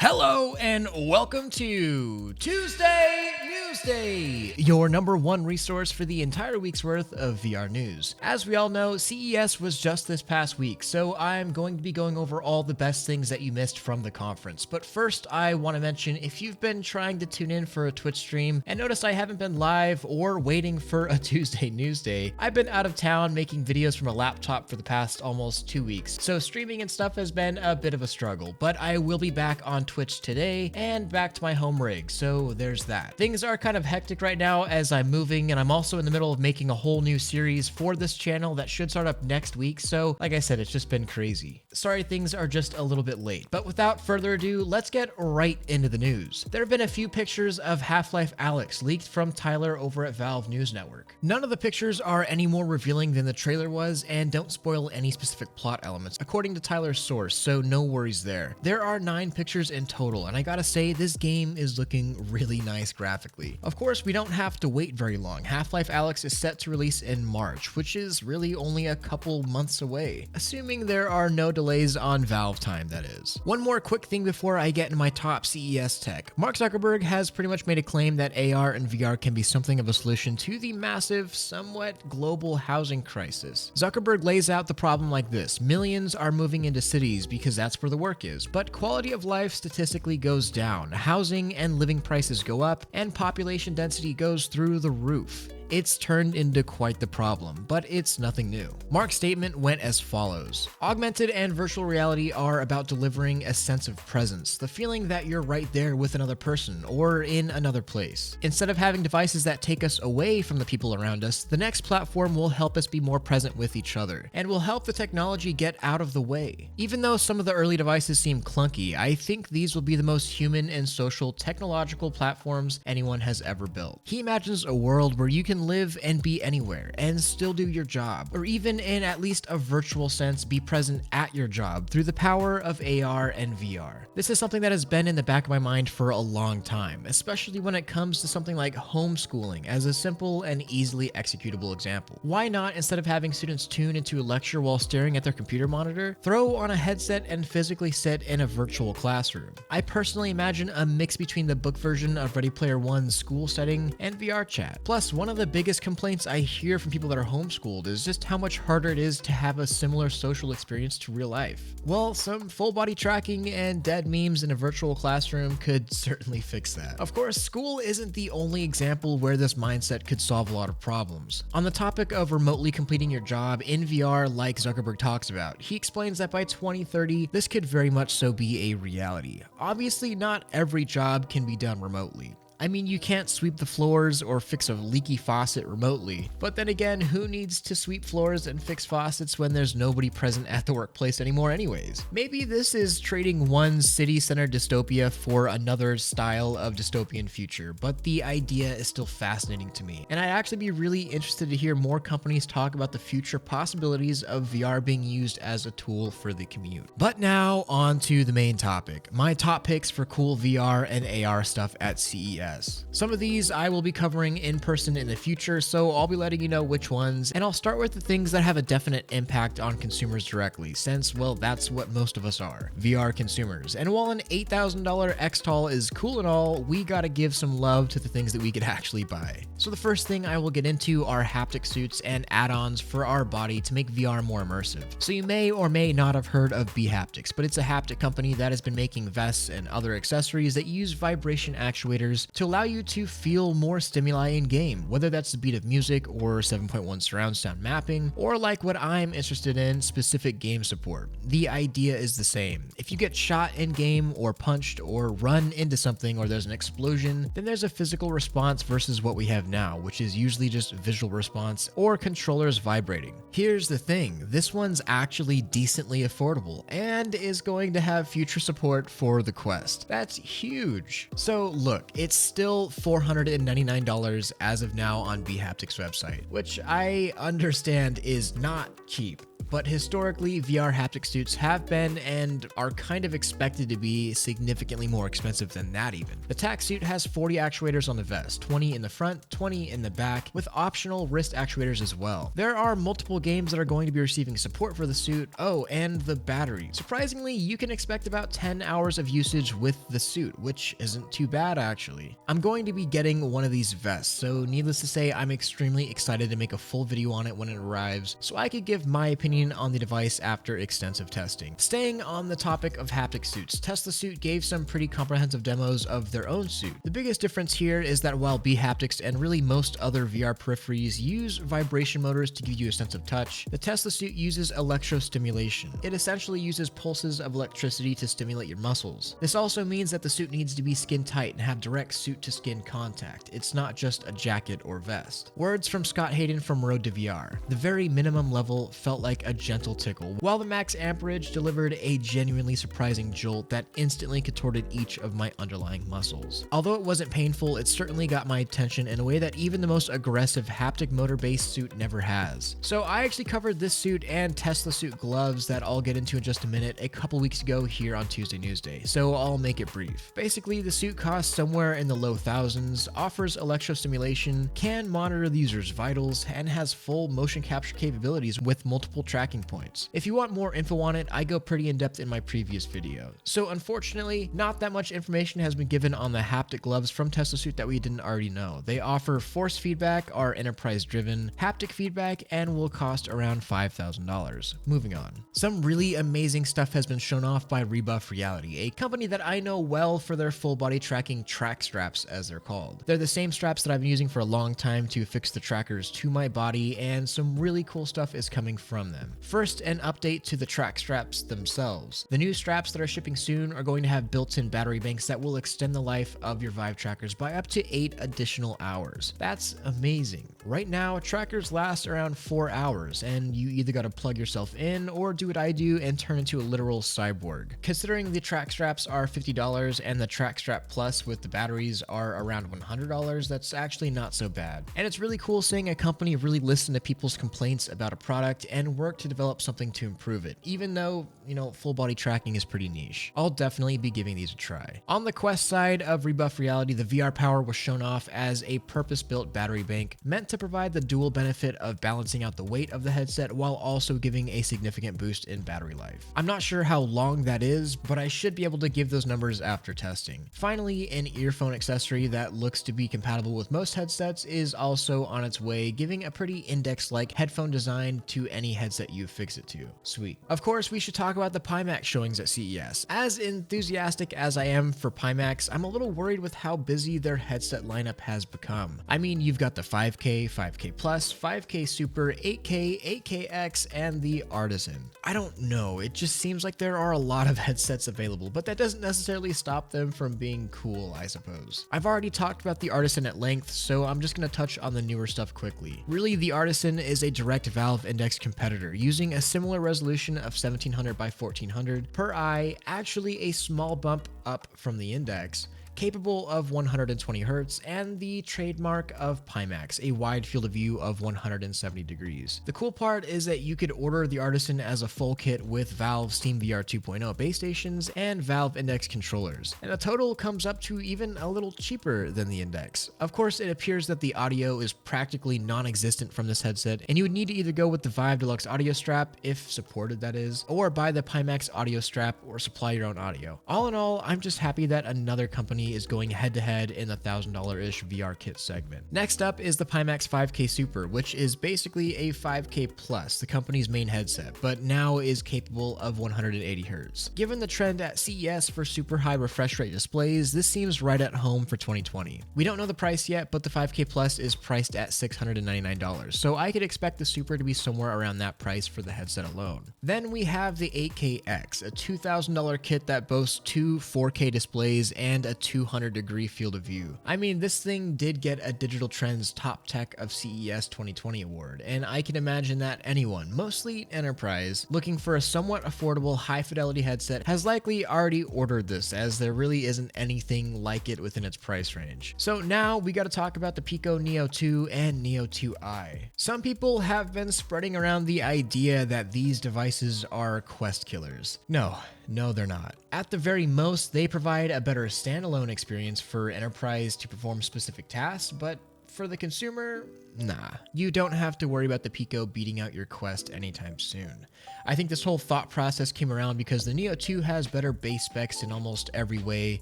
Hello and welcome to Tuesday Newsday, your number one resource for the entire week's worth of VR news. As we all know, CES was just this past week, so I'm going to be going over all the best things that you missed from the conference. But first, I want to mention if you've been trying to tune in for a Twitch stream and noticed I haven't been live or waiting for a Tuesday Newsday, I've been out of town making videos from a laptop for the past almost 2 weeks, so streaming and stuff has been a bit of a struggle, but I will be back on Twitch today and back to my home rig, so there's that. Things are kind of hectic right now as I'm moving, and I'm also in the middle of making a whole new series for this channel that should start up next week, so like I said, it's just been crazy. Sorry things are just a little bit late, but without further ado, let's get right into the news. There have been a few pictures of HalfLife Alyx leaked from Tyler over at Valve News Network. None of the pictures are any more revealing than the trailer was and don't spoil any specific plot elements, according to Tyler's source, so no worries there. There are 9 pictures in total, and I gotta say, this game is looking really nice graphically. Of course, we don't have to wait very long. HalfLife Alyx is set to release in March, which is really only a couple months away, assuming there are no delays on Valve time, that is. One more quick thing before I get into my top CES tech. Mark Zuckerberg has pretty much made a claim that AR and VR can be something of a solution to the massive, somewhat global housing crisis. Zuckerberg lays out the problem like this: millions are moving into cities because that's where the work is, but quality of life statistically goes down, housing and living prices go up, and population density goes through the roof. It's turned into quite the problem, but it's nothing new. Mark's statement went as follows: augmented and virtual reality are about delivering a sense of presence, the feeling that you're right there with another person or in another place. Instead of having devices that take us away from the people around us, the next platform will help us be more present with each other, and will help the technology get out of the way. Even though some of the early devices seem clunky, I think these will be the most human and social technological platforms anyone has ever built. He imagines a world where you can live and be anywhere and still do your job, or even in at least a virtual sense be present at your job through the power of AR and VR. This is something that has been in the back of my mind for a long time, especially when it comes to something like homeschooling as a simple and easily executable example. Why not, instead of having students tune into a lecture while staring at their computer monitor, throw on a headset and physically sit in a virtual classroom? I personally imagine a mix between the book version of Ready Player One's school setting and VR chat. Plus, one of the biggest complaints I hear from people that are homeschooled is just how much harder it is to have a similar social experience to real life. Well, some full body tracking and dead memes in a virtual classroom could certainly fix that. Of course, school isn't the only example where this mindset could solve a lot of problems. On the topic of remotely completing your job in VR, like Zuckerberg talks about, he explains that by 2030, this could very much so be a reality. Obviously, not every job can be done remotely. I mean, you can't sweep the floors or fix a leaky faucet remotely, but then again, who needs to sweep floors and fix faucets when there's nobody present at the workplace anymore anyways? Maybe this is trading one city-centered dystopia for another style of dystopian future, but the idea is still fascinating to me, and I'd actually be really interested to hear more companies talk about the future possibilities of VR being used as a tool for the commute. But now, on to the main topic, my top picks for cool VR and AR stuff at CES. Some of these I will be covering in person in the future, so I'll be letting you know which ones, and I'll start with the things that have a definite impact on consumers directly, since, well, that's what most of us are, VR consumers. And while an $8,000 Xtal is cool and all, we gotta give some love to the things that we could actually buy. So the first thing I will get into are haptic suits and add-ons for our body to make VR more immersive. So you may or may not have heard of Haptics, but it's a haptic company that has been making vests and other accessories that use vibration actuators to allow you to feel more stimuli in game, whether that's the beat of music or 7.1 surround sound mapping, or like what I'm interested in, specific game support. The idea is the same. If you get shot in game or punched or run into something or there's an explosion, then there's a physical response versus what we have now, which is usually just visual response or controllers vibrating. Here's the thing, this one's actually decently affordable and is going to have future support for the Quest. That's huge. So look, it's still $499 as of now on Haptics website, which I understand is not cheap. but historically, VR haptic suits have been and are kind of expected to be significantly more expensive than that even. The TAC suit has 40 actuators on the vest, 20 in the front, 20 in the back, with optional wrist actuators as well. There are multiple games that are going to be receiving support for the suit. Oh, and the battery. Surprisingly, you can expect about 10 hours of usage with the suit, which isn't too bad actually. I'm going to be getting one of these vests, so needless to say, I'm extremely excited to make a full video on it when it arrives, so I could give my opinion on the device after extensive testing. Staying on the topic of haptic suits, Tesla Suit gave some pretty comprehensive demos of their own suit. The biggest difference here is that while Haptics and really most other VR peripheries use vibration motors to give you a sense of touch, the Tesla Suit uses electrostimulation. It essentially uses pulses of electricity to stimulate your muscles. This also means that the suit needs to be skin tight and have direct suit to skin contact. It's not just a jacket or vest. Words from Scott Hayden from Road to VR. The very minimum level felt like a gentle tickle, while the max amperage delivered a genuinely surprising jolt that instantly contorted each of my underlying muscles. Although it wasn't painful, it certainly got my attention in a way that even the most aggressive haptic motor-based suit never has. So I actually covered this suit and Tesla Suit gloves that I'll get into in just a minute a couple weeks ago here on Tuesday Newsday, so I'll make it brief. Basically, the suit costs somewhere in the low thousands, offers electrostimulation, can monitor the user's vitals, and has full motion capture capabilities with multiple tracking points. If you want more info on it, I go pretty in depth in my previous video. So unfortunately, not that much information has been given on the haptic gloves from Tesla Suit that we didn't already know. They offer force feedback, are enterprise driven, haptic feedback, and will cost around $5,000. Moving on. Some really amazing stuff has been shown off by Rebuff Reality, a company that I know well for their full body tracking track straps, as they're called. They're the same straps that I've been using for a long time to fix the trackers to my body, and some really cool stuff is coming from them. First, an update to the track straps themselves. The new straps that are shipping soon are going to have built-in battery banks that will extend the life of your Vive trackers by up to 8 additional hours. That's amazing. Right now, trackers last around 4 hours, and you either gotta plug yourself in or do what I do and turn into a literal cyborg. Considering the track straps are $50 and the track strap plus with the batteries are around $100, that's actually not so bad. And it's really cool seeing a company really listen to people's complaints about a product and work to develop something to improve it, even though, full body tracking is pretty niche. I'll definitely be giving these a try. On the Quest side of Rebuff Reality, the VR Power was shown off as a purpose-built battery bank meant to provide the dual benefit of balancing out the weight of the headset while also giving a significant boost in battery life. I'm not sure how long that is, but I should be able to give those numbers after testing. Finally, an earphone accessory that looks to be compatible with most headsets is also on its way, giving a pretty index-like headphone design to any headset you fix it to. Sweet. Of course, we should talk about the Pimax showings at CES. As enthusiastic as I am for Pimax, I'm a little worried with how busy their headset lineup has become. I mean, you've got the 5K, 5K Plus, 5K Super, 8K, 8KX, and the Artisan. I don't know, it just seems like there are a lot of headsets available, but that doesn't necessarily stop them from being cool, I suppose. I've already talked about the Artisan at length, so I'm just going to touch on the newer stuff quickly. Really, the Artisan is a direct Valve Index competitor, using a similar resolution of 1700 by 1400 per eye, actually a small bump up from the Index, capable of 120 Hz, and the trademark of Pimax, a wide field of view of 170 degrees. The cool part is that you could order the Artisan as a full kit with Valve SteamVR 2.0 base stations and Valve Index controllers, and the total comes up to even a little cheaper than the Index. Of course, it appears that the audio is practically non-existent from this headset, and you would need to either go with the Vive Deluxe audio strap, if supported that is, or buy the Pimax audio strap or supply your own audio. All in all, I'm just happy that another company is going head-to-head in the $1,000-ish VR kit segment. Next up is the Pimax 5K Super, which is basically a 5K Plus, the company's main headset, but now is capable of 180 Hz. Given the trend at CES for super high refresh rate displays, this seems right at home for 2020. We don't know the price yet, but the 5K Plus is priced at $699, so I could expect the Super to be somewhere around that price for the headset alone. Then we have the 8KX, a $2,000 kit that boasts two 4K displays and a 200-degree field of view. I mean, this thing did get a Digital Trends Top Tech of CES 2020 award, and I can imagine that anyone, mostly enterprise, looking for a somewhat affordable high-fidelity headset has likely already ordered this, as there really isn't anything like it within its price range. So now we gotta talk about the Pico Neo 2 and Neo 2i. Some people have been spreading around the idea that these devices are Quest killers. No, they're not. At the very most, they provide a better standalone experience for enterprise to perform specific tasks, but for the consumer, nah. You don't have to worry about the Pico beating out your Quest anytime soon. I think this whole thought process came around because the Neo 2 has better base specs in almost every way,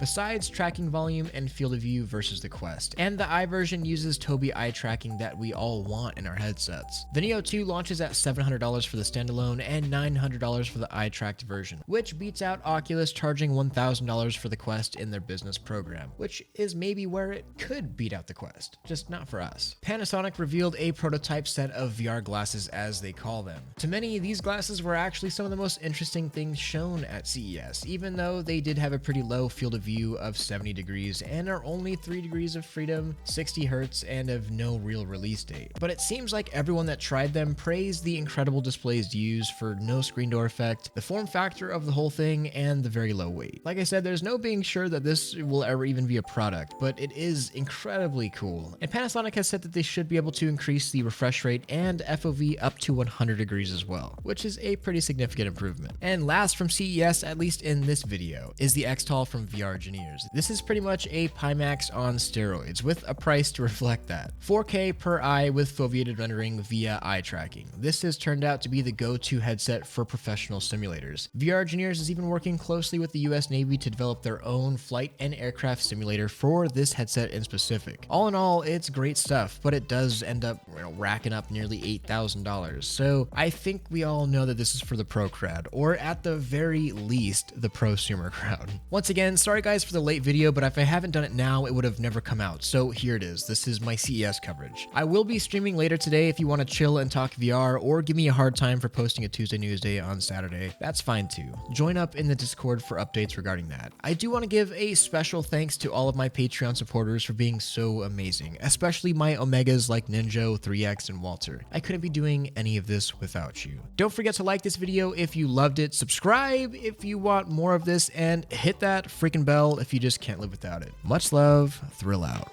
besides tracking volume and field of view versus the Quest. And the i version uses Tobii eye tracking that we all want in our headsets. The Neo 2 launches at $700 for the standalone and $900 for the eye-tracked version, which beats out Oculus charging $1,000 for the Quest in their business program, which is maybe where it could beat out the Quest, just not for us. Panasonic revealed a prototype set of VR glasses, as they call them. To many, these glasses were actually some of the most interesting things shown at CES, even though they did have a pretty low field of view of 70 degrees and are only 3 degrees of freedom, 60 hertz, and of no real release date. But it seems like everyone that tried them praised the incredible displays used for no screen door effect, the form factor of the whole thing, and the very low weight. Like I said, there's no being sure that this will ever even be a product, but it is incredibly cool. And Panasonic has said that they should be able to increase the refresh rate and FOV up to 100 degrees as well, which is a pretty significant improvement. And last from CES, at least in this video, is the Xtal from VR Engineers. This is pretty much a Pimax on steroids, with a price to reflect that. 4K per eye with foveated rendering via eye tracking. This has turned out to be the go-to headset for professional simulators. VR Engineers is even working closely with the US Navy to develop their own flight and aircraft simulator for this headset in specific. All in all, it's great stuff, but it does end up racking up nearly $8,000. So I think we all know that this is for the pro crowd, or at the very least, the prosumer crowd. Once again, sorry guys for the late video, but if I haven't done it now, it would have never come out. So here it is. This is my CES coverage. I will be streaming later today if you want to chill and talk VR, or give me a hard time for posting a Tuesday Newsday on Saturday. That's fine too. Join up in the Discord for updates regarding that. I do want to give a special thanks to all of my Patreon supporters for being so amazing, especially my Omegas like Ninjo, 3X, and Walter. I couldn't be doing any of this without you. Don't forget to like this video if you loved it, subscribe if you want more of this, and hit that freaking bell if you just can't live without it. Much love, Thrill out.